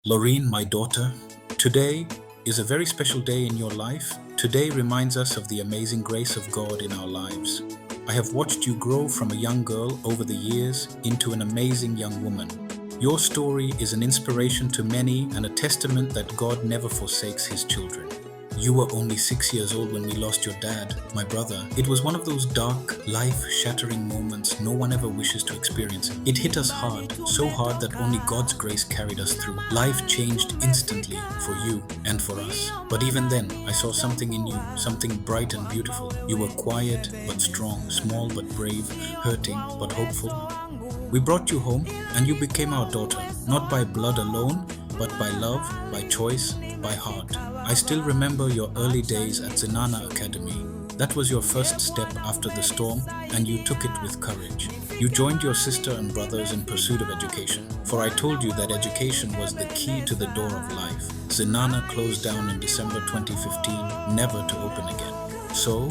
Lorine, my daughter, today is a very special day in your life. Today reminds us of the amazing grace of God in our lives. I have watched you grow from a young girl over the years into an amazing young woman. Your story is an inspiration to many and a testament that God never forsakes His children. You were only 6 years old when we lost your dad, my brother. It was one of those dark, life-shattering moments no one ever wishes to experience. It hit us hard, so hard that only God's grace carried us through. Life changed instantly for you and for us. But even then, I saw something in you, something bright and beautiful. You were quiet but strong, small but brave, hurting but hopeful. We brought you home and you became our daughter, not by blood alone, but by love, by choice, by heart. I still remember your early days at Zenana Academy. That was your first step after the storm, and you took it with courage. You joined your sister and brothers in pursuit of education, for I told you that education was the key to the door of life. Zenana closed down in December 2015, never to open again. So,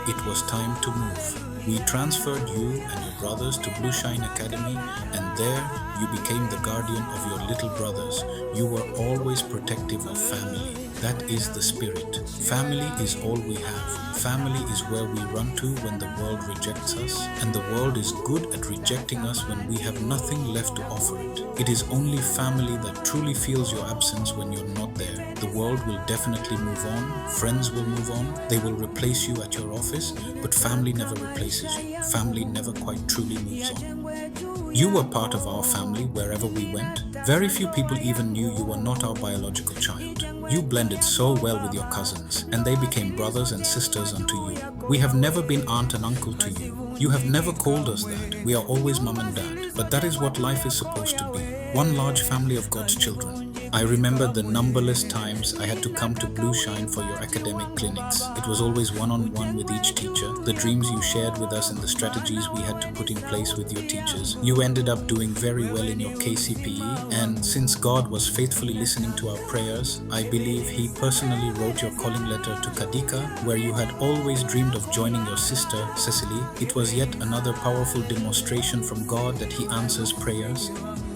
it was time to move. We transferred you and your brothers to Blue Shine Academy, and there you became the guardian of your little brothers. You were always protective of family. That is the spirit. Family is all we have. Family is where we run to when the world rejects us, and the world is good at rejecting us when we have nothing left to offer it. It is only family that truly feels your absence when you're not there. The world will definitely move on, friends will move on, they will replace you at your office, but family never replaces you. Family never quite truly moves on. You were part of our family wherever we went. Very few people even knew you were not our biological child. You blended so well with your cousins, and they became brothers and sisters unto you. We have never been aunt and uncle to you. You have never called us that. We are always mom and dad. But that is what life is supposed to be. One large family of God's children. I remember the numberless times I had to come to Blue Shine for your academic clinics. It was always one-on-one with each teacher. The dreams you shared with us and the strategies we had to put in place with your teachers. You ended up doing very well in your KCPE, and since God was faithfully listening to our prayers, I believe He personally wrote your calling letter to Kadika, where you had always dreamed of joining your sister, Cecily. It was yet another powerful demonstration from God that He answers prayers.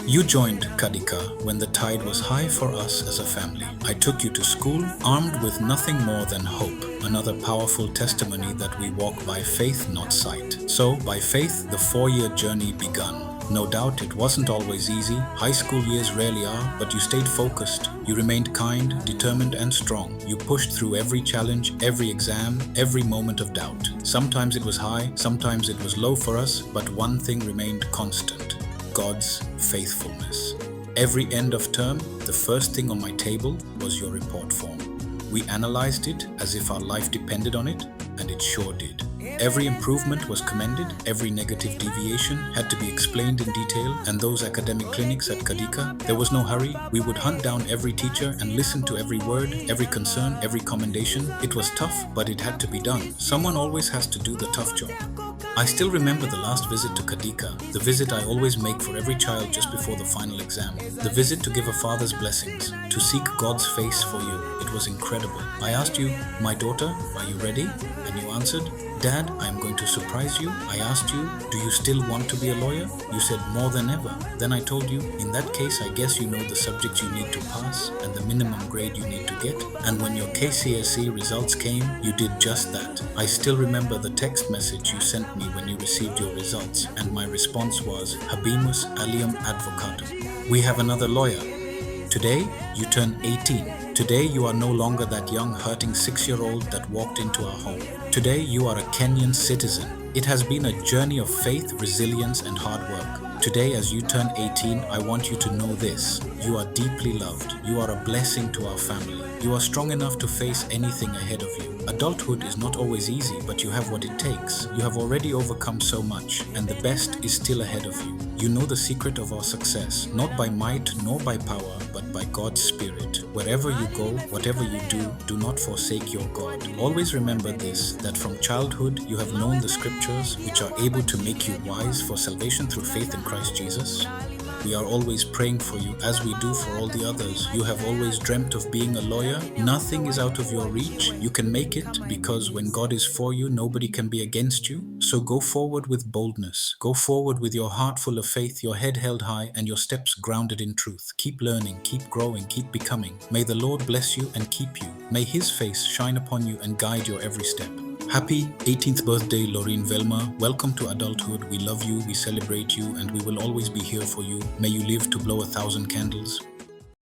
You joined Kadika when the tide was high for us as a family. I took you to school armed with nothing more than hope. Another powerful testimony that we walk by faith, not sight. So, by faith, the 4-year journey begun. No doubt it wasn't always easy. High school years rarely are, but you stayed focused. You remained kind, determined, and strong. You pushed through every challenge, every exam, every moment of doubt. Sometimes it was high, sometimes it was low for us, but one thing remained constant. God's faithfulness. Every end of term, the first thing on my table was your report form. We analyzed it as if our life depended on it, and it sure did. Every improvement was commended, every negative deviation had to be explained in detail, and those academic clinics at Kadika, there was no hurry. We would hunt down every teacher and listen to every word, every concern, every commendation. It was tough, but it had to be done. Someone always has to do the tough job. I still remember the last visit to Kadika, the visit I always make for every child just before the final exam. The visit to give a father's blessings, to seek God's face for you. It was incredible. I asked you, my daughter, are you ready? And you answered, Dad, I am going to surprise you. I asked you, do you still want to be a lawyer? You said more than ever. Then I told you, in that case, I guess you know the subjects you need to pass and the minimum grade you need to get. And when your KCSE results came, you did just that. I still remember the text message you sent me when you received your results, and my response was, Habemus alium advocatum. We have another lawyer. Today, you turn 18. Today, you are no longer that young, hurting 6-year-old that walked into our home. Today, you are a Kenyan citizen. It has been a journey of faith, resilience, and hard work. Today, as you turn 18, I want you to know this. You are deeply loved. You are a blessing to our family. You are strong enough to face anything ahead of you. Adulthood is not always easy, but you have what it takes. You have already overcome so much, and the best is still ahead of you. You know the secret of our success, not by might nor by power, but by God's Spirit. Wherever you go, whatever you do not forsake your God. Always remember this, that from childhood you have known the scriptures which are able to make you wise for salvation through faith in Christ Jesus. We are always praying for you, as we do for all the others. You have always dreamt of being a lawyer. Nothing is out of your reach. You can make it, because when God is for you, nobody can be against you. So go forward with boldness. Go forward with your heart full of faith, your head held high, and your steps grounded in truth. Keep learning, keep growing, keep becoming. May the Lord bless you and keep you. May His face shine upon you and guide your every step. Happy 18th birthday, Lorine Velma. Welcome to adulthood. We love you, we celebrate you, and we will always be here for you. May you live to blow 1,000 candles.